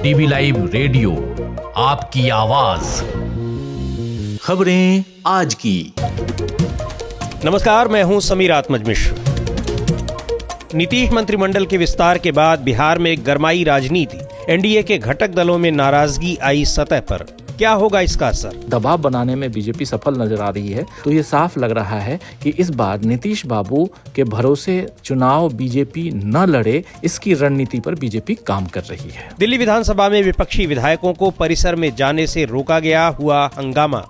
DV live radio, आपकी आवाज। खबरें आज की। नमस्कार, मैं हूं समीर आत्मज मिश्र। नीतीश मंत्रिमंडल के विस्तार के बाद बिहार में गरमाई राजनीति। एनडीए के घटक दलों में नाराजगी आई सतह पर। क्या होगा इसका असर? दबाव बनाने में बीजेपी सफल नजर आ रही है, तो ये साफ लग रहा है कि इस बार नीतीश बाबू के भरोसे चुनाव बीजेपी न लड़े, इसकी रणनीति पर बीजेपी काम कर रही है। दिल्ली विधानसभा में विपक्षी विधायकों को परिसर में जाने से रोका गया, हुआ हंगामा।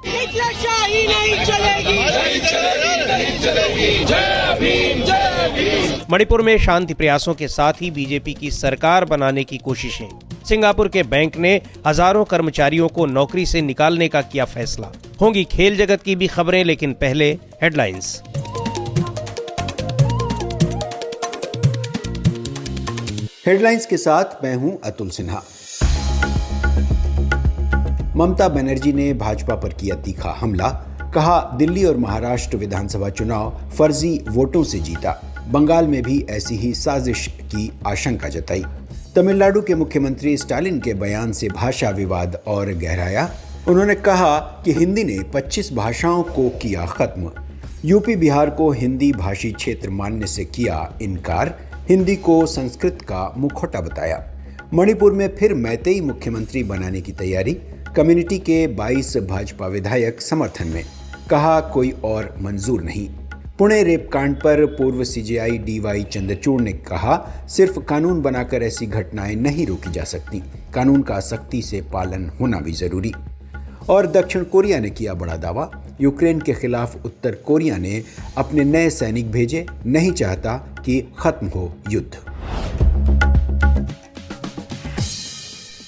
मणिपुर में शांति प्रयासों के साथ ही बीजेपी की सरकार बनाने की कोशिशें। सिंगापुर के बैंक ने हजारों कर्मचारियों को नौकरी से निकालने का किया फैसला। होंगी खेल जगत की भी खबरें, लेकिन पहले हेडलाइंस। हेडलाइंस के साथ मैं हूं अतुल सिन्हा। ममता बनर्जी ने भाजपा पर किया तीखा हमला। कहा, दिल्ली और महाराष्ट्र विधानसभा चुनाव फर्जी वोटों से जीता। बंगाल में भी ऐसी ही साजिश की आशंका जताई। तमिलनाडु के मुख्यमंत्री स्टालिन के बयान से भाषा विवाद और गहराया। उन्होंने कहा कि हिंदी ने 25 भाषाओं को किया खत्म। यूपी बिहार को हिंदी भाषी क्षेत्र मानने से किया इनकार। हिंदी को संस्कृत का मुखौटा बताया। मणिपुर में फिर मैतेई मुख्यमंत्री बनाने की तैयारी। कम्युनिटी के 22 भाजपा विधायक समर्थन में। कहा, कोई और मंजूर नहीं। पुणे रेप कांड पर पूर्व सीजेआई डीवाई चंद्रचूड़ ने कहा, सिर्फ कानून बनाकर ऐसी घटनाएं नहीं रोकी जा सकती, कानून का सख्ती से पालन होना भी जरूरी। और दक्षिण कोरिया ने किया बड़ा दावा। यूक्रेन के खिलाफ उत्तर कोरिया ने अपने नए सैनिक भेजे, नहीं चाहता कि खत्म हो युद्ध।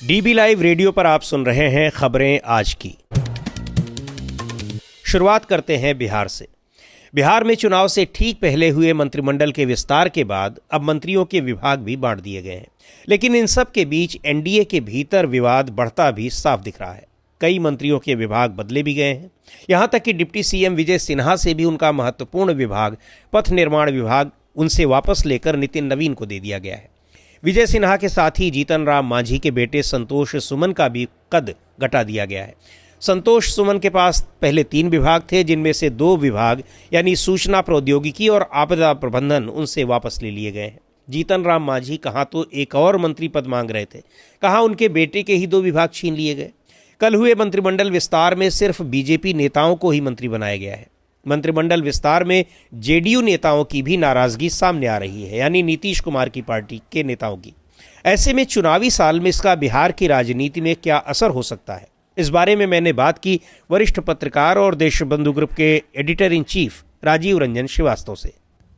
डीबी लाइव रेडियो पर आप सुन रहे हैं खबरें आज की। शुरुआत करते हैं बिहार से। बिहार में चुनाव से ठीक पहले हुए मंत्रिमंडल के विस्तार के बाद अब मंत्रियों के विभाग भी बांट दिए गए हैं, लेकिन इन सब के बीच एनडीए के भीतर विवाद बढ़ता भी साफ दिख रहा है। कई मंत्रियों के विभाग बदले भी गए हैं। यहां तक कि डिप्टी सीएम विजय सिन्हा से भी उनका महत्वपूर्ण विभाग, पथ निर्माण विभाग, उनसे वापस लेकर नितिन नवीन को दे दिया गया है। विजय सिन्हा के साथ ही जीतन राम मांझी के बेटे संतोष सुमन का भी कद घटा दिया गया है। संतोष सुमन के पास पहले 3 विभाग थे, जिनमें से 2 विभाग यानी सूचना प्रौद्योगिकी और आपदा प्रबंधन उनसे वापस ले लिए गए हैं। जीतन राम मांझी कहाँ तो एक और मंत्री पद मांग रहे थे, कहाँ उनके बेटे के ही 2 विभाग छीन लिए गए। कल हुए मंत्रिमंडल विस्तार में सिर्फ बीजेपी नेताओं को ही मंत्री बनाया गया है। मंत्रिमंडल विस्तार में जेडीयू नेताओं की भी नाराजगी सामने आ रही है, यानी नीतीश कुमार की पार्टी के नेताओं की। ऐसे में चुनावी साल में इसका बिहार की राजनीति में क्या असर हो सकता है, इस बारे में मैंने बात की वरिष्ठ पत्रकार और देशबंधु ग्रुप के editor in chief Rajeev Ranjan Srivastava से।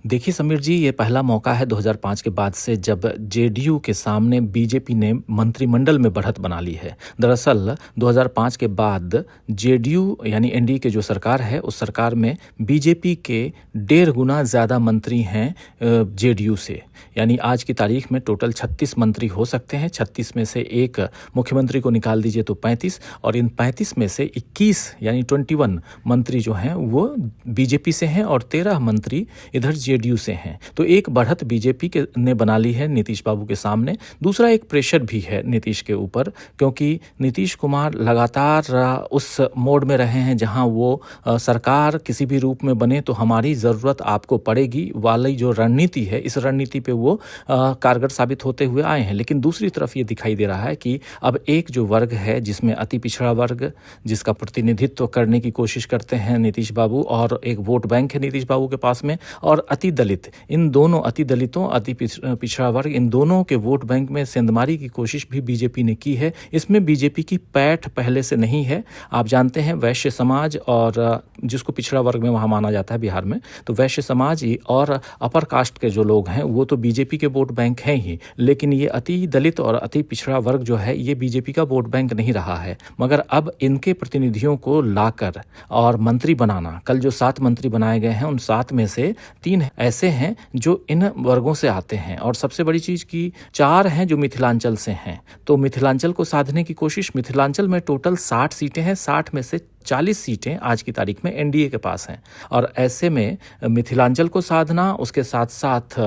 देखिए समीर जी, ये पहला मौका है 2005 के बाद से जब जेडीयू के सामने बीजेपी ने मंत्रिमंडल में बढ़त बना ली है। दरअसल 2005 के बाद जेडीयू यानी एनडीए की जो सरकार है, उस सरकार में बीजेपी के 1.5 गुना ज़्यादा मंत्री हैं जेडीयू से। यानी आज की तारीख में टोटल 36 मंत्री हो सकते हैं। 36 में से एक मुख्यमंत्री को निकाल दीजिए तो 35, और इन 35 में से 21 यानी 21 मंत्री जो हैं वो बीजेपी से हैं और 13 मंत्री इधर जेडीयू से हैं। तो एक बढ़त बीजेपी के ने बना ली है नीतीश बाबू के सामने। दूसरा एक प्रेशर भी है नीतीश के ऊपर, क्योंकि नीतीश कुमार लगातार उस मोड में रहे हैं जहां वो सरकार किसी भी रूप में बने तो हमारी ज़रूरत आपको पड़ेगी वाली जो रणनीति है, इस रणनीति पे वो कारगर साबित होते हुए आए हैं। लेकिन दूसरी तरफ ये दिखाई दे रहा है कि अब एक जो वर्ग है जिसमें अति पिछड़ा वर्ग, जिसका प्रतिनिधित्व करने की कोशिश करते हैं नीतीश बाबू, और एक वोट बैंक है नीतीश बाबू के पास में, और अति दलित, इन दोनों अति दलितों, अति पिछड़ा वर्ग, इन दोनों के वोट बैंक में सेंधमारी की कोशिश भी बीजेपी ने की है। इसमें बीजेपी की पैठ पहले से नहीं है। आप जानते हैं वैश्य समाज, और जिसको पिछड़ा वर्ग में वहाँ माना जाता है बिहार में, तो वैश्य समाज और अपर कास्ट के जो लोग हैं वो तो बीजेपी के वोट बैंक हैं ही, लेकिन ये अति दलित और अति पिछड़ा वर्ग जो है ये बीजेपी का वोट बैंक नहीं रहा है। मगर अब इनके प्रतिनिधियों को लाकर और मंत्री बनाना, कल जो 7 मंत्री बनाए गए हैं उन 7 में से 3 ऐसे हैं जो इन वर्गों से आते हैं, और सबसे बड़ी चीज की 4 हैं जो मिथिलांचल से हैं। तो मिथिलांचल को साधने की कोशिश, मिथिलांचल में टोटल 60 सीटें हैं, 60 में से 40 सीटें आज की तारीख में एनडीए के पास हैं। और ऐसे में मिथिलांचल को साधना, उसके साथ साथ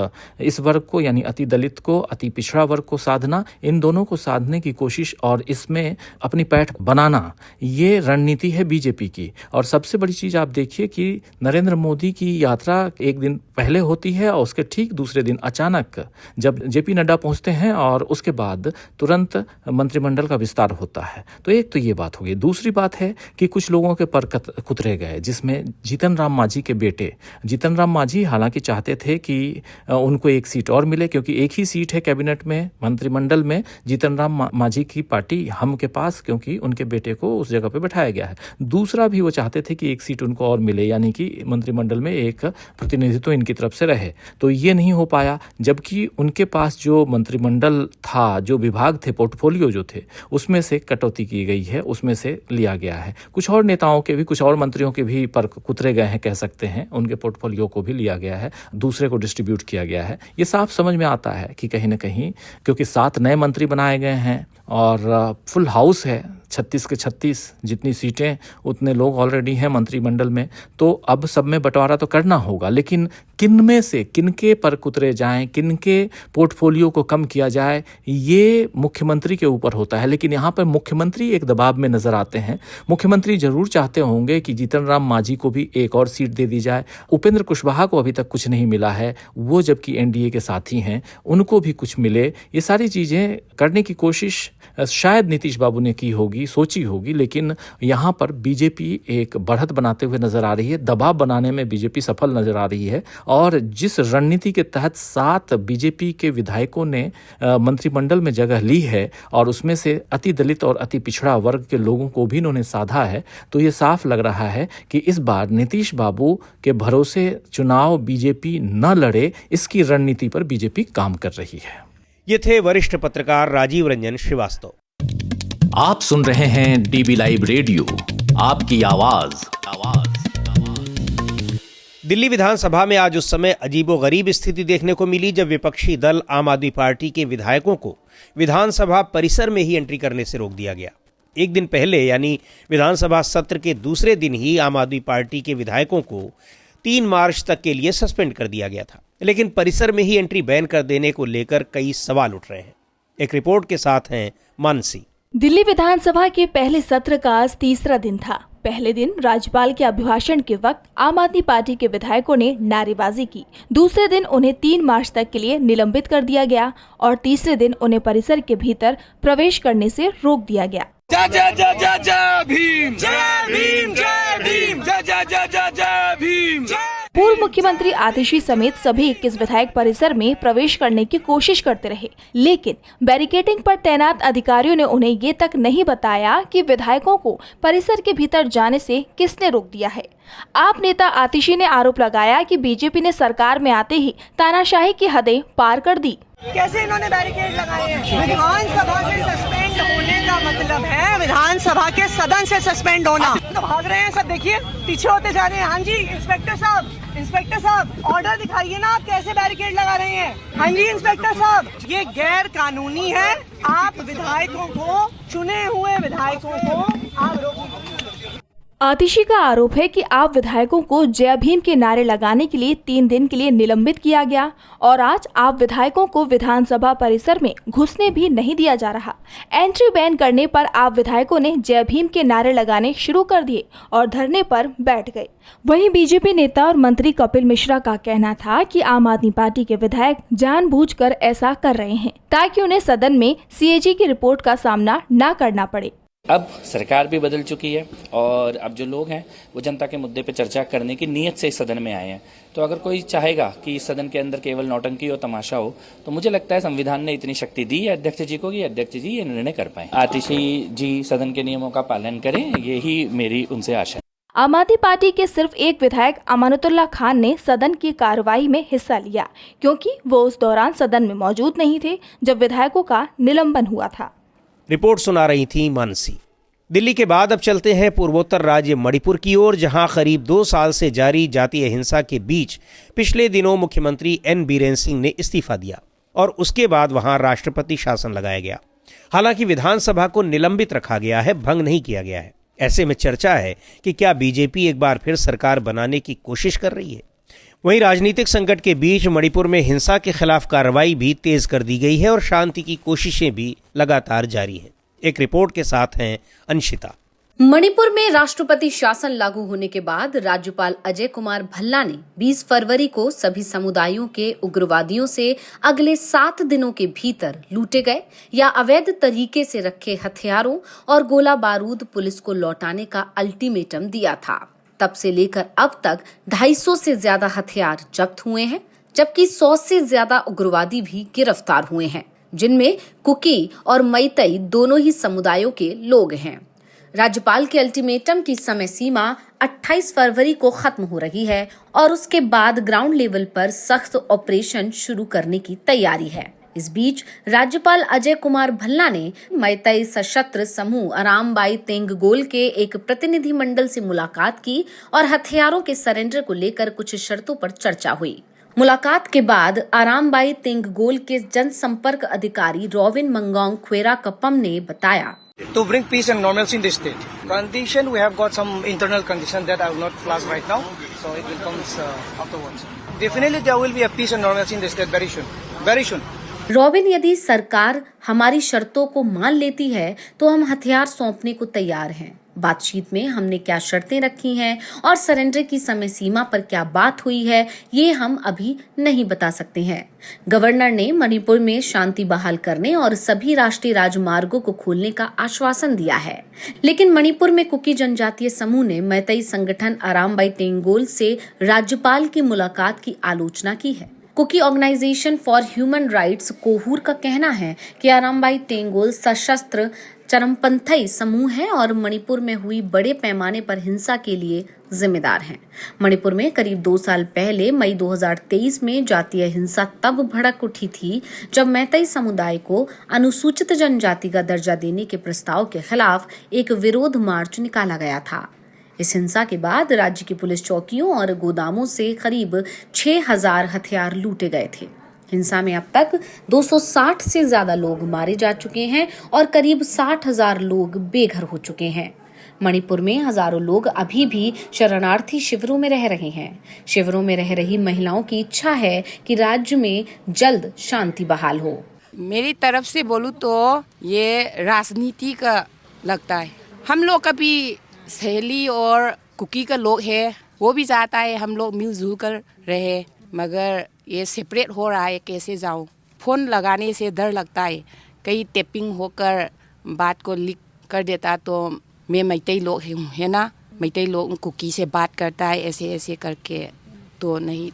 इस वर्ग को यानी अति दलित को, अति पिछड़ा वर्ग को साधना, इन दोनों को साधने की कोशिश और इसमें अपनी पैठ बनाना, ये रणनीति है बीजेपी की। और सबसे बड़ी चीज़ आप देखिए कि नरेंद्र मोदी की यात्रा एक दिन पहले होती है और उसके ठीक दूसरे दिन अचानक जब जेपी नड्डा पहुंचते हैं और उसके बाद तुरंत मंत्रिमंडल का विस्तार होता है। तो एक तो ये बात हो गई। दूसरी बात है कि कुछ लोगों के पर कुतरे गए, जिसमें जीतन राम मांझी के बेटे जीतन राम मांझी हालांकि चाहते थे कि उनको एक सीट और मिले, क्योंकि एक ही सीट है कैबिनेट में, मंत्रिमंडल में जीतन राम मांझी की पार्टी हम के पास, क्योंकि उनके बेटे को उस जगह पे बैठाया गया है। दूसरा भी वो चाहते थे कि एक सीट उनको और मिले, यानी कि मंत्रिमंडल में एक प्रतिनिधित्व इनकी तरफ से रहे। तो ये नहीं हो पाया, जबकि उनके पास जो मंत्रिमंडल था, जो विभाग थे, पोर्टफोलियो जो थे, उसमें से कटौती की गई है, उसमें से लिया गया है। कुछ और नेताओं के भी, कुछ और मंत्रियों के भी पर कुतरे गए हैं कह सकते हैं, उनके पोर्टफोलियो को भी लिया गया है, दूसरे को डिस्ट्रीब्यूट किया गया है। ये साफ समझ में आता है कि कहीं ना कहीं, क्योंकि 7 नए मंत्री बनाए गए हैं और फुल हाउस है, 36 के 36 जितनी सीटें उतने लोग ऑलरेडी हैं मंत्रिमंडल में, तो अब सब में बंटवारा तो करना होगा। लेकिन किन में से किनके पर कुतरे जाएं, किनके पोर्टफोलियो को कम किया जाए, ये मुख्यमंत्री के ऊपर होता है। लेकिन यहाँ पर मुख्यमंत्री एक दबाव में नजर आते हैं। मुख्यमंत्री जरूर चाहते होंगे कि जीतन राम मांझी को भी एक और सीट दे दी जाए। उपेंद्र कुशवाहा को अभी तक कुछ नहीं मिला है, वो जबकि एनडीए के साथी हैं, उनको भी कुछ मिले। ये सारी चीजें करने की कोशिश शायद नीतीश बाबू ने की होगी, सोची होगी, लेकिन यहाँ पर बीजेपी एक बढ़त बनाते हुए नजर आ रही है। दबाव बनाने में बीजेपी सफल नजर आ रही है। और जिस रणनीति के तहत 7 बीजेपी के विधायकों ने मंत्रिमंडल में जगह ली है और उसमें से अति दलित और अति पिछड़ा वर्ग के लोगों को भी इन्होंने साधा है, तो ये साफ लग रहा है कि इस बार नीतीश बाबू के भरोसे चुनाव बीजेपी न लड़े, इसकी रणनीति पर बीजेपी काम कर रही है। ये थे वरिष्ठ पत्रकार राजीव रंजन श्रीवास्तव। आप सुन रहे हैं डीबी लाइव रेडियो, आपकी आवाज। दिल्ली विधानसभा में आज उस समय अजीबोगरीब स्थिति देखने को मिली जब विपक्षी दल आम आदमी पार्टी के विधायकों को विधानसभा परिसर में ही एंट्री करने से रोक दिया गया। एक दिन पहले यानी विधानसभा सत्र के दूसरे दिन ही आम आदमी पार्टी के विधायकों को 3 मार्च तक के लिए सस्पेंड कर दिया गया था, लेकिन परिसर में ही एंट्री बैन कर देने को लेकर कई सवाल उठ रहे हैं। एक रिपोर्ट के साथ हैं मानसी। दिल्ली विधानसभा के पहले सत्र का आज तीसरा दिन था। पहले दिन राज्यपाल के अभिभाषण के वक्त आम आदमी पार्टी के विधायकों ने नारेबाजी की। दूसरे दिन उन्हें 3 मार्च तक के लिए निलंबित कर दिया गया और तीसरे दिन उन्हें परिसर के भीतर प्रवेश करने से रोक दिया गया। जय जय जय जय जय भीम, जय भीम, जय भीम, जय जय जय जय जय भीम। पूर्व मुख्यमंत्री आतिशी समेत सभी 21 विधायक परिसर में प्रवेश करने की कोशिश करते रहे, लेकिन बैरिकेडिंग पर तैनात अधिकारियों ने उन्हें ये तक नहीं बताया कि विधायकों को परिसर के भीतर जाने से किसने रोक दिया है। आप नेता आतिशी ने आरोप लगाया कि बीजेपी ने सरकार में आते ही तानाशाही की हदें पार कर दी। कैसे इन्होंने बैरिकेड लगाए हैं? विधानसभा से सस्पेंड होने का मतलब है विधानसभा के सदन से सस्पेंड होना। तो भाग रहे हैं सब, देखिए पीछे होते जा रहे हैं। हाँ जी इंस्पेक्टर साहब ऑर्डर दिखाइए ना, आप कैसे बैरिकेड लगा रहे हैं? हाँ जी इंस्पेक्टर साहब, ये गैर कानूनी है। आप विधायकों को, चुने हुए विधायकों को आप रोकिए। आतिशी का आरोप है कि आप विधायकों को जय भीम के नारे लगाने के लिए 3 दिन के लिए निलंबित किया गया और आज आप विधायकों को विधानसभा परिसर में घुसने भी नहीं दिया जा रहा। एंट्री बैन करने पर आप विधायकों ने जय भीम के नारे लगाने शुरू कर दिए और धरने पर बैठ गए। वहीं बीजेपी नेता और मंत्री कपिल मिश्रा का कहना था कि आम आदमी पार्टी के विधायक जानबूझकर ऐसा कर रहे हैं ताकि उन्हें सदन में सीएजी की रिपोर्ट का सामना न करना पड़े। अब सरकार भी बदल चुकी है और अब जो लोग हैं वो जनता के मुद्दे पे चर्चा करने की नीयत से इस सदन में आए हैं। तो अगर कोई चाहेगा कि इस सदन के अंदर केवल नौटंकी हो, तमाशा हो, तो मुझे लगता है संविधान ने इतनी शक्ति दी है अध्यक्ष जी को कि अध्यक्ष जी ये निर्णय कर पाए। आतिशी जी सदन के नियमों का पालन करें, यही मेरी उनसे आशा है। आम आदमी पार्टी के सिर्फ एक विधायक अमानतुल्लाह खान ने सदन की कार्रवाई में हिस्सा लिया, क्योंकि वो उस दौरान सदन में मौजूद नहीं थे जब विधायकों का निलंबन हुआ था। रिपोर्ट सुना रही थी मानसी। दिल्ली के बाद अब चलते हैं पूर्वोत्तर राज्य मणिपुर की ओर, जहां करीब 2 साल से जारी जातीय हिंसा के बीच पिछले दिनों मुख्यमंत्री एन बीरेन सिंह ने इस्तीफा दिया और उसके बाद वहां राष्ट्रपति शासन लगाया गया। हालांकि विधानसभा को निलंबित रखा गया है, भंग नहीं किया गया है। ऐसे में चर्चा है कि क्या बीजेपी एक बार फिर सरकार बनाने की कोशिश कर रही है। वहीं राजनीतिक संकट के बीच मणिपुर में हिंसा के खिलाफ कार्रवाई भी तेज कर दी गई है और शांति की कोशिशें भी लगातार जारी हैं। एक रिपोर्ट के साथ हैं अंशिता। मणिपुर में राष्ट्रपति शासन लागू होने के बाद राज्यपाल अजय कुमार भल्ला ने 20 फरवरी को सभी समुदायों के उग्रवादियों से अगले 7 दिनों के भीतर लूटे गए या अवैध तरीके से रखे हथियारों और गोला बारूद पुलिस को लौटाने का अल्टीमेटम दिया था। तब से लेकर अब तक 250 से ज्यादा हथियार जब्त हुए हैं, जबकि 100 से ज्यादा उग्रवादी भी गिरफ्तार हुए हैं, जिनमें कुकी और मैतई दोनों ही समुदायों के लोग हैं। राज्यपाल के अल्टीमेटम की समय सीमा 28 फरवरी को खत्म हो रही है और उसके बाद ग्राउंड लेवल पर सख्त ऑपरेशन शुरू करने की तैयारी है। इस बीच राज्यपाल अजय कुमार भल्ला ने मैतई सशस्त्र समूह अरामबाई तेंगगोल के एक प्रतिनिधिमंडल से मुलाकात की और हथियारों के सरेंडर को लेकर कुछ शर्तों पर चर्चा हुई। मुलाकात के बाद अरामबाई तेंगगोल के जनसंपर्क अधिकारी रोविन मंगोंग ख्वेरा कपम ने बताया, to bring peace and normalcy in this state. Condition, we have got some internal condition that I will not flash right now, so it will come afterwards. Definitely there will be a peace and normalcy in this state very soon. Very soon. Robin, यदि सरकार हमारी शर्तों को मान लेती है तो हम हथियार सौंपने को तैयार हैं। बातचीत में हमने क्या शर्तें रखी हैं और सरेंडर की समय सीमा पर क्या बात हुई है, ये हम अभी नहीं बता सकते हैं। गवर्नर ने मणिपुर में शांति बहाल करने और सभी राष्ट्रीय राजमार्गों को खोलने का आश्वासन दिया है, लेकिन मणिपुर में कुकी जनजातीय समूह ने मैतई संगठन अरामबाई तेंगगोल से राज्यपाल की मुलाकात की आलोचना की है। Kuki organization for human rights Kohur का कहना है कि अरामबाई तेंगगोल सशस्त्र चरमपंथी समूह है और मणिपुर में हुई बड़े पैमाने पर हिंसा के लिए जिम्मेदार हैं। मणिपुर में करीब 2 साल पहले मई 2023 में जातीय हिंसा तब भड़क उठी थी जब मैतई समुदाय को अनुसूचित जनजाति का दर्जा देने के प्रस्ताव के खिलाफ एक विरोध मार्च निकाला गया था। इस हिंसा के बाद राज्य की पुलिस चौकियों और गोदामों से करीब 6000 हथियार लूटे गए थे। हिंसा में अब तक 260 से ज्यादा लोग मारे जा चुके हैं और करीब 60,000 लोग बेघर हो चुके हैं। मणिपुर में हजारों लोग अभी भी शरणार्थी शिविरों में रह रहे हैं। शिविरों में रह रही महिलाओं की इच्छा है कि राज्य में जल्द शांति बहाल हो। मेरी तरफ से बोलूं तो ये राजनीति का लगता है। हम लोग कभी सहेली और कुकी का लोग है, वो भी चाहता है हम लोग मिलजुल कर रहे, मगर ये सेपरेट हो रहा है। कैसे जाऊं? फोन लगाने से डर लगता है, कहीं टैपिंग होकर बात को लीक कर देता तो मैं मैतई लोग है ना, मैतई लोग कुकी से बात करता है ऐसे ऐसे करके, तो नहीं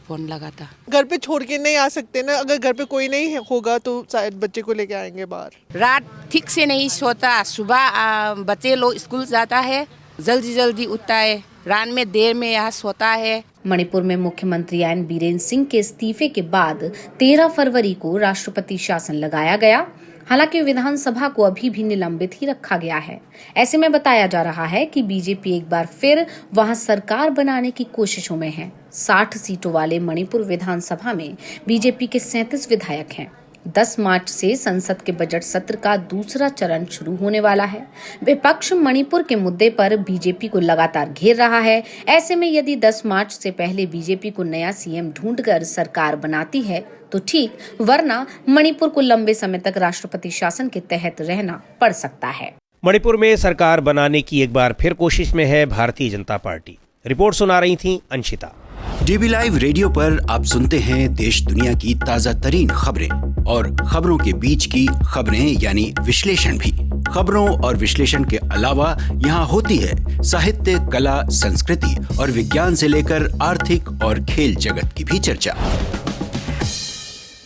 फोन लगाता। घर पे छोड़ के नहीं आ सकते ना, अगर घर पे कोई नहीं होगा तो शायद बच्चे को लेके आएंगे बाहर। रात ठीक से नहीं सोता, सुबह बच्चे लोग स्कूल जाता है, जल्दी जल्दी उठता है, रात में देर में यहाँ सोता है। मणिपुर में मुख्यमंत्री एन बीरेन सिंह के इस्तीफे के बाद 13 फरवरी को राष्ट्रपति शासन लगाया गया। हालांकि विधानसभा को अभी भी निलंबित ही रखा गया है। ऐसे में बताया जा रहा है कि बीजेपी एक बार फिर वहां सरकार बनाने की कोशिशों में है। 60 सीटों वाले मणिपुर विधानसभा में बीजेपी के 37 विधायक हैं। 10 मार्च से संसद के बजट सत्र का दूसरा चरण शुरू होने वाला है। विपक्ष मणिपुर के मुद्दे पर बीजेपी को लगातार घेर रहा है। ऐसे में यदि 10 मार्च से पहले बीजेपी को नया सीएम ढूंढकर सरकार बनाती है तो ठीक, वरना मणिपुर को लंबे समय तक राष्ट्रपति शासन के तहत रहना पड़ सकता है। मणिपुर में सरकार बनाने की एक बार फिर कोशिश में है भारतीय जनता पार्टी। रिपोर्ट सुना रही थी अंशिता। डीबी लाइव रेडियो पर आप सुनते हैं देश दुनिया की ताजा तरीन खबरें और खबरों के बीच की खबरें यानी विश्लेषण भी। खबरों और विश्लेषण के अलावा यहाँ होती है साहित्य, कला, संस्कृति और विज्ञान से लेकर आर्थिक और खेल जगत की भी चर्चा।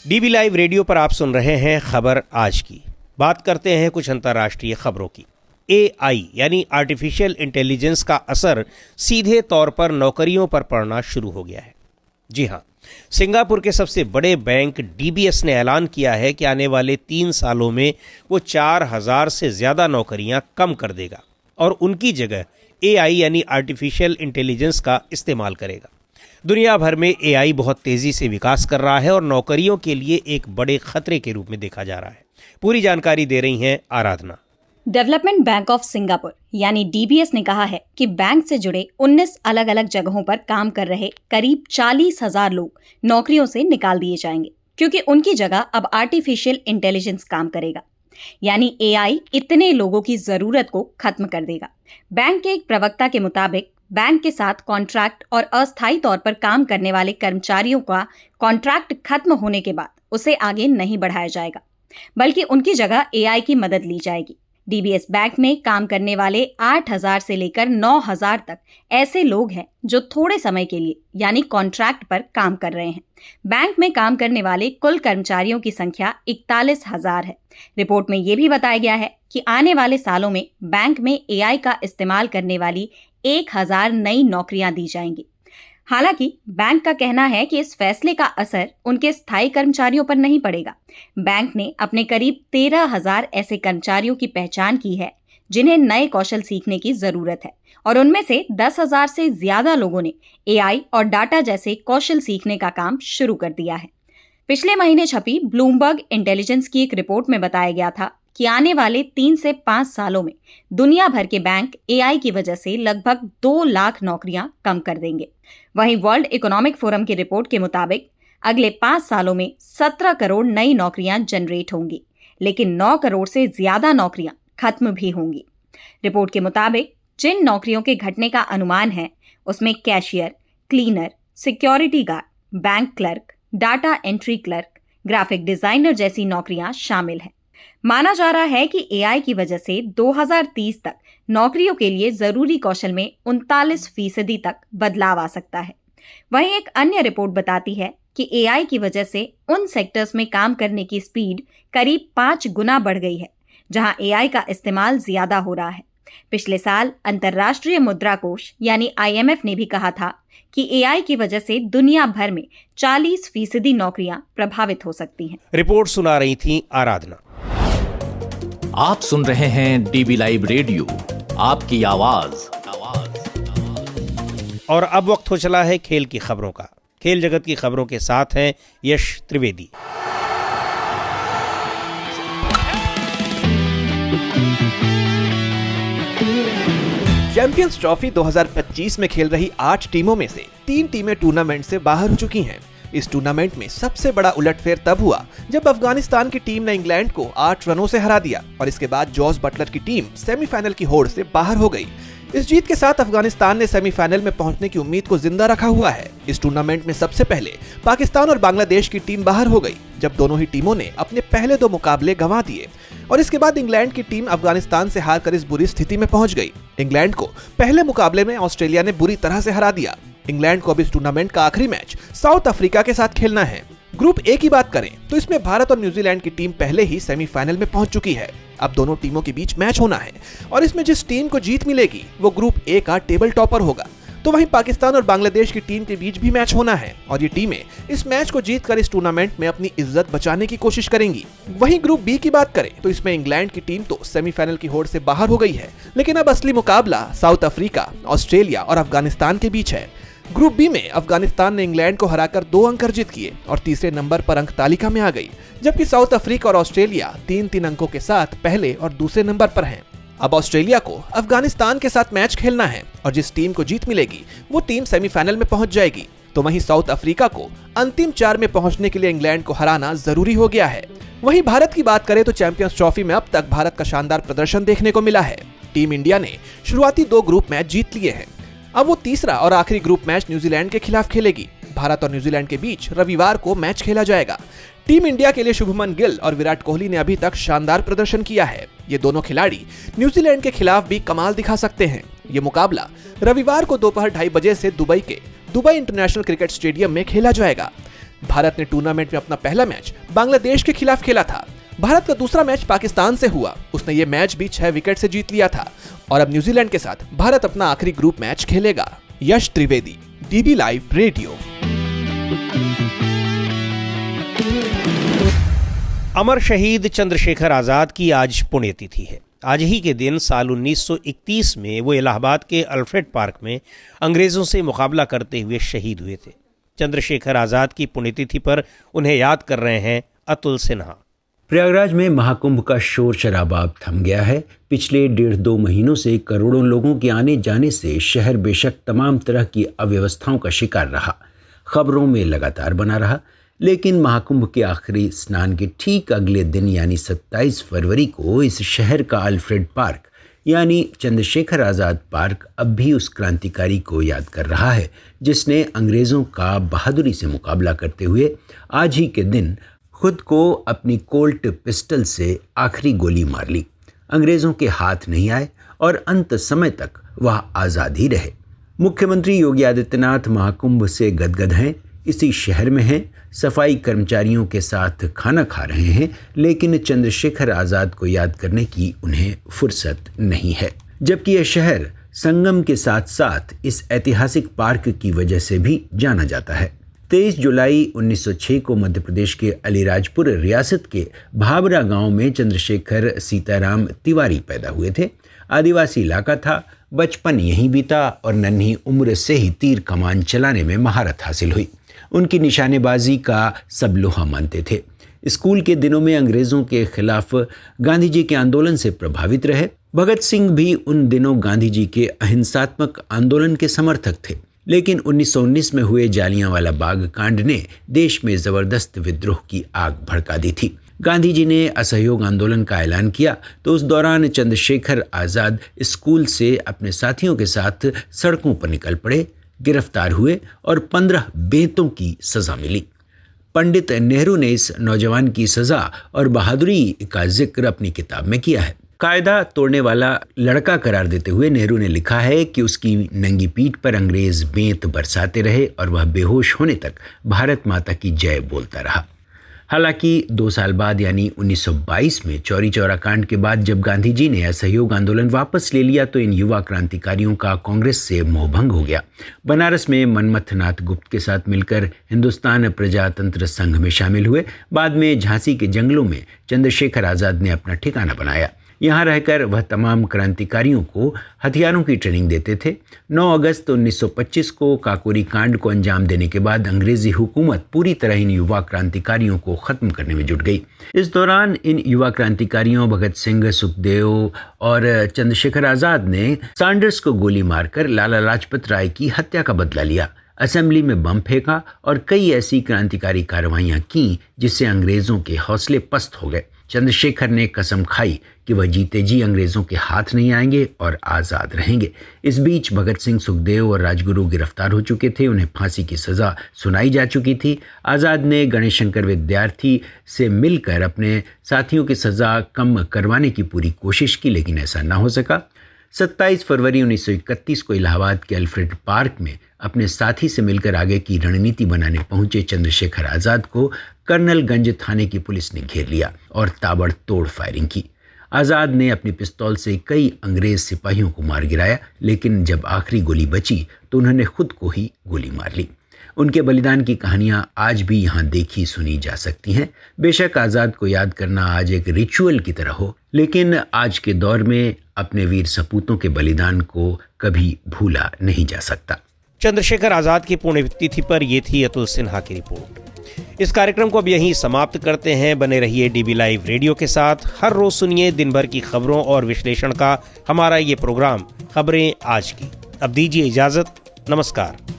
डीबी लाइव रेडियो पर आप सुन रहे हैं खबर आज की। बात करते हैं कुछ अंतर्राष्ट्रीय खबरों की। AI यानी आर्टिफिशियल इंटेलिजेंस का असर सीधे तौर पर नौकरियों पर पड़ना शुरू हो गया है। जी हाँ, सिंगापुर के सबसे बड़े बैंक DBS ने ऐलान किया है कि आने वाले 3 सालों में वो 4000 से ज़्यादा नौकरियां कम कर देगा और उनकी जगह AI यानी आर्टिफिशियल इंटेलिजेंस का इस्तेमाल करेगा। दुनिया भर में AI बहुत तेज़ी से विकास कर रहा है और नौकरियों के लिए एक बड़े खतरे के रूप में देखा जा रहा है। पूरी जानकारी दे रही हैं आराधना। डेवलपमेंट बैंक ऑफ सिंगापुर यानी डीबीएस ने कहा है कि बैंक से जुड़े 19 अलग अलग जगहों पर काम कर रहे करीब 40,000 लोग नौकरियों से निकाल दिए जाएंगे, क्योंकि उनकी जगह अब आर्टिफिशियल इंटेलिजेंस काम करेगा। यानी एआई इतने लोगों की जरूरत को खत्म कर देगा। बैंक के एक प्रवक्ता के मुताबिक बैंक के साथ कॉन्ट्रैक्ट और अस्थायी तौर पर काम करने वाले कर्मचारियों का कॉन्ट्रैक्ट खत्म होने के बाद उसे आगे नहीं बढ़ाया जाएगा, बल्कि उनकी जगह एआई की मदद ली जाएगी। डीबीएस बैंक में काम करने वाले 8,000 से लेकर 9,000 तक ऐसे लोग हैं जो थोड़े समय के लिए यानी कॉन्ट्रैक्ट पर काम कर रहे हैं। बैंक में काम करने वाले कुल कर्मचारियों की संख्या 41,000 है। रिपोर्ट में यह भी बताया गया है कि आने वाले सालों में बैंक में एआई का इस्तेमाल करने वाली 1,000 नई नौकरियां दी जाएंगी। हालांकि बैंक का कहना है कि इस फैसले का असर उनके स्थायी कर्मचारियों पर नहीं पड़ेगा। बैंक ने अपने करीब 13,000 ऐसे कर्मचारियों की पहचान की है जिन्हें नए कौशल सीखने की जरूरत है, और उनमें से 10,000 से ज्यादा लोगों ने एआई और डाटा जैसे कौशल सीखने का काम शुरू कर दिया है। पिछले महीने छपी ब्लूमबर्ग इंटेलिजेंस की एक रिपोर्ट में बताया गया था कि आने वाले 3 से 5 सालों में दुनिया भर के बैंक एआई की वजह से लगभग 2 लाख नौकरियां कम कर देंगे। वहीं वर्ल्ड इकोनॉमिक फोरम की रिपोर्ट के मुताबिक अगले 5 सालों में 17 करोड़ नई नौकरियां जनरेट होंगी, लेकिन 9 करोड़ से ज्यादा नौकरियां खत्म भी होंगी। रिपोर्ट के मुताबिक जिन नौकरियों के घटने का अनुमान है उसमें cashier, cleaner, security guard, bank clerk, data entry clerk, graphic designer जैसी नौकरियां शामिल हैं। माना जा रहा है कि एआई की वजह से 2030 तक नौकरियों के लिए जरूरी कौशल में 39% तक बदलाव आ सकता है। वहीं एक अन्य रिपोर्ट बताती है कि एआई की वजह से उन सेक्टर्स में काम करने की स्पीड करीब 5 गुना बढ़ गई है जहां एआई का इस्तेमाल ज्यादा हो रहा है। पिछले साल अंतर्राष्ट्रीय मुद्रा कोष यानी IMF ने भी कहा था कि एआई की वजह से दुनिया भर में 40% नौकरियां प्रभावित हो सकती हैं। रिपोर्ट सुना रही थी आराधना। आप सुन रहे हैं डीबी लाइव रेडियो, आपकी आवाज। और अब वक्त हो चला है खेल की खबरों का। खेल जगत की खबरों के साथ हैं यश त्रिवेदी। चैंपियंस ट्रॉफी 2025 में खेल रही 8 टीमों में से 3 टीमें टूर्नामेंट से बाहर हो चुकी हैं। इस टूर्नामेंट में सबसे बड़ा उलटफेर तब हुआ जब अफगानिस्तान की टीम ने इंग्लैंड को 8 रनों से हरा दिया और इसके बाद जॉस बटलर की टीम सेमीफाइनल की होड़ से बाहर हो गई। इस जीत के साथ अफगानिस्तान ने सेमीफाइनल में पहुंचने की उम्मीद को जिंदा रखा हुआ है। इस टूर्नामेंट में सबसे पहले पाकिस्तान और बांग्लादेश की टीम बाहर हो गई, जब दोनों ही टीमों ने अपने पहले 2 मुकाबले गंवा दिए और इसके बाद इंग्लैंड की टीम अफगानिस्तान से हारकर इस बुरी स्थिति में पहुंच गई। इंग्लैंड को पहले मुकाबले में ऑस्ट्रेलिया ने बुरी तरह से हरा दिया। इंग्लैंड को अब इस टूर्नामेंट का आखिरी मैच साउथ अफ्रीका के साथ खेलना है। ग्रुप ए की बात करें तो इसमें भारत और न्यूजीलैंड की टीम पहले ही सेमीफाइनल में पहुंच चुकी है। अब दोनों टीमों के बीच मैच होना है और इसमें जिस टीम को जीत मिलेगी वो ग्रुप ए का टेबल टॉपर होगा। तो वहीं पाकिस्तान और बांग्लादेश की टीम के बीच भी मैच होना है और ये टीमें इस मैच को जीतकर इस टूर्नामेंट में अपनी इज्जत बचाने की कोशिश करेंगी। वहीं ग्रुप बी की बात करें तो इसमें इंग्लैंड की टीम तो सेमीफाइनल की होड़ से बाहर हो गई है, लेकिन अब असली मुकाबला साउथ अफ्रीका, ऑस्ट्रेलिया और अफगानिस्तान के बीच है। ग्रुप बी में अफगानिस्तान ने इंग्लैंड को हराकर 2 अंक अर्जित किए और तीसरे नंबर पर अंक तालिका में आ गई, जबकि साउथ अफ्रीका और ऑस्ट्रेलिया 3-3 अंकों के साथ पहले और दूसरे नंबर पर हैं। अब ऑस्ट्रेलिया को अफगानिस्तान के साथ मैच खेलना है और जिस टीम को जीत मिलेगी वो टीम सेमीफाइनल में पहुंच जाएगी। तो वहीं साउथ अफ्रीका को अंतिम 4 में पहुंचने के लिए इंग्लैंड को हराना जरूरी हो गया है। वहीं भारत की बात करें तो चैंपियंस ट्रॉफी में अब तक भारत का शानदार प्रदर्शन देखने को मिला है। टीम इंडिया ने शुरुआती 2 ग्रुप मैच जीत लिए हैं। अब वो तीसरा और आखिरी ग्रुप मैच न्यूजीलैंड के खिलाफ खेलेगी। भारत और न्यूजीलैंड के बीच रविवार को मैच खेला जाएगा। टीम इंडिया के लिए शुभमन गिल और विराट कोहली ने अभी तक शानदार प्रदर्शन किया है। ये दोनों खिलाड़ी न्यूजीलैंड के खिलाफ भी कमाल दिखा सकते हैं। ये मुकाबला रविवार को दोपहर 2:30 बजे से दुबई के दुबई इंटरनेशनल क्रिकेट स्टेडियम में खेला जाएगा। भारत ने टूर्नामेंट में अपना पहला मैच बांग्लादेश के खिलाफ खेला था। भारत का दूसरा मैच पाकिस्तान से हुआ, उसने ये मैच भी 6 विकेट से जीत लिया था और अब न्यूजीलैंड के साथ भारत अपना आखिरी ग्रुप मैच खेलेगा। यश त्रिवेदी, डीबी लाइव रेडियो। अमर शहीद चंद्रशेखर आज़ाद की आज पुण्यतिथि है। आज ही के दिन साल 1931 में वो इलाहाबाद के अल्फ्रेड पार्क में अंग्रेज़ों से मुकाबला करते हुए शहीद हुए थे। चंद्रशेखर आज़ाद की पुण्यतिथि पर उन्हें याद कर रहे हैं अतुल सिन्हा। प्रयागराज में महाकुंभ का शोर शराबा अब थम गया है। पिछले 1.5-2 महीनों से करोड़ों लोगों के आने जाने से शहर बेशक तमाम तरह की अव्यवस्थाओं का शिकार रहा, खबरों में लगातार बना रहा, लेकिन महाकुंभ के आखिरी स्नान के ठीक अगले दिन यानी 27 फरवरी को इस शहर का अल्फ्रेड पार्क यानी चंद्रशेखर आज़ाद पार्क अब भी उस क्रांतिकारी को याद कर रहा है जिसने अंग्रेज़ों का बहादुरी से मुकाबला करते हुए आज ही के दिन खुद को अपनी कोल्ट पिस्टल से आखिरी गोली मार ली। अंग्रेज़ों के हाथ नहीं आए और अंत समय तक वह आज़ाद ही रहे। मुख्यमंत्री योगी आदित्यनाथ महाकुंभ से गदगद हैं, इसी शहर में हैं, सफाई कर्मचारियों के साथ खाना खा रहे हैं, लेकिन चंद्रशेखर आज़ाद को याद करने की उन्हें फुर्सत नहीं है। जबकि यह शहर संगम के साथ साथ इस ऐतिहासिक पार्क की वजह से भी जाना जाता है। 23 जुलाई 1906 को मध्य प्रदेश के अलीराजपुर रियासत के भाबरा गांव में चंद्रशेखर सीताराम तिवारी पैदा हुए थे। आदिवासी इलाका था, बचपन यहीं बीता और नन्ही उम्र से ही तीर कमान चलाने में महारत हासिल हुई। उनकी निशानेबाजी का सब लोहा मानते थे। स्कूल के दिनों में अंग्रेज़ों के खिलाफ गांधी जी के आंदोलन से प्रभावित रहे। भगत सिंह भी उन दिनों गांधी जी के अहिंसात्मक आंदोलन के समर्थक थे, लेकिन 1919 में हुए जालियांवाला बाग कांड ने देश में ज़बरदस्त विद्रोह की आग भड़का दी थी। गांधी जी ने असहयोग आंदोलन का ऐलान किया तो उस दौरान चंद्रशेखर आज़ाद स्कूल से अपने साथियों के साथ सड़कों पर निकल पड़े, गिरफ्तार हुए और 15 बेंतों की सज़ा मिली। पंडित नेहरू ने इस नौजवान की सज़ा और बहादुरी का जिक्र अपनी किताब में किया है। कायदा तोड़ने वाला लड़का करार देते हुए नेहरू ने लिखा है कि उसकी नंगी पीठ पर अंग्रेज बेंत बरसाते रहे और वह बेहोश होने तक भारत माता की जय बोलता रहा। हालांकि 2 साल बाद यानी 1922 में चौरी चौरा कांड के बाद जब गांधी जी ने असहयोग आंदोलन वापस ले लिया तो इन युवा क्रांतिकारियों का कांग्रेस से मोहभंग हो गया। बनारस में मनमथ नाथ गुप्त के साथ मिलकर हिंदुस्तान प्रजातंत्र संघ में शामिल हुए। बाद में झांसी के जंगलों में चंद्रशेखर आज़ाद ने अपना ठिकाना बनाया। यहाँ रहकर वह तमाम क्रांतिकारियों को हथियारों की ट्रेनिंग देते थे। 9 अगस्त 1925 को काकोरी कांड को अंजाम देने के बाद अंग्रेजी हुकूमत पूरी तरह इन युवा क्रांतिकारियों को ख़त्म करने में जुट गई। इस दौरान इन युवा क्रांतिकारियों भगत सिंह, सुखदेव और चंद्रशेखर आज़ाद ने सैंडर्स को गोली मारकर लाला लाजपत राय की हत्या का बदला लिया, असेंबली में बम फेंका और कई ऐसी क्रांतिकारी कार्रवाइयाँ की जिससे अंग्रेज़ों के हौसले पस्त हो गए। चंद्रशेखर ने कसम खाई कि वह जीते जी अंग्रेज़ों के हाथ नहीं आएंगे और आज़ाद रहेंगे। इस बीच भगत सिंह, सुखदेव और राजगुरु गिरफ्तार हो चुके थे, उन्हें फांसी की सज़ा सुनाई जा चुकी थी। आज़ाद ने गणेश शंकर विद्यार्थी से मिलकर अपने साथियों की सज़ा कम करवाने की पूरी कोशिश की, लेकिन ऐसा ना हो सका। 27 फरवरी 1931 को इलाहाबाद के अल्फ्रेड पार्क में अपने साथी से मिलकर आगे की रणनीति बनाने पहुंचे चंद्रशेखर आज़ाद को कर्नलगंज थाने की पुलिस ने घेर लिया और ताबड़तोड़ फायरिंग की। आज़ाद ने अपनी पिस्तौल से कई अंग्रेज सिपाहियों को मार गिराया, लेकिन जब आखिरी गोली बची तो उन्होंने खुद को ही गोली मार ली। उनके बलिदान की कहानियां आज भी यहाँ देखी सुनी जा सकती हैं। बेशक आज़ाद को याद करना आज एक रिचुअल की तरह हो, लेकिन आज के दौर में अपने वीर सपूतों के बलिदान को कभी भूला नहीं जा सकता। चंद्रशेखर आज़ाद की पुण्यतिथि पर ये थी अतुल सिन्हा की रिपोर्ट। इस कार्यक्रम को अब यहीं समाप्त करते हैं। बने रहिए डीबी लाइव रेडियो के साथ। हर रोज सुनिए दिन भर की खबरों और विश्लेषण का हमारा ये प्रोग्राम खबरें आज की। अब दीजिए इजाजत। नमस्कार।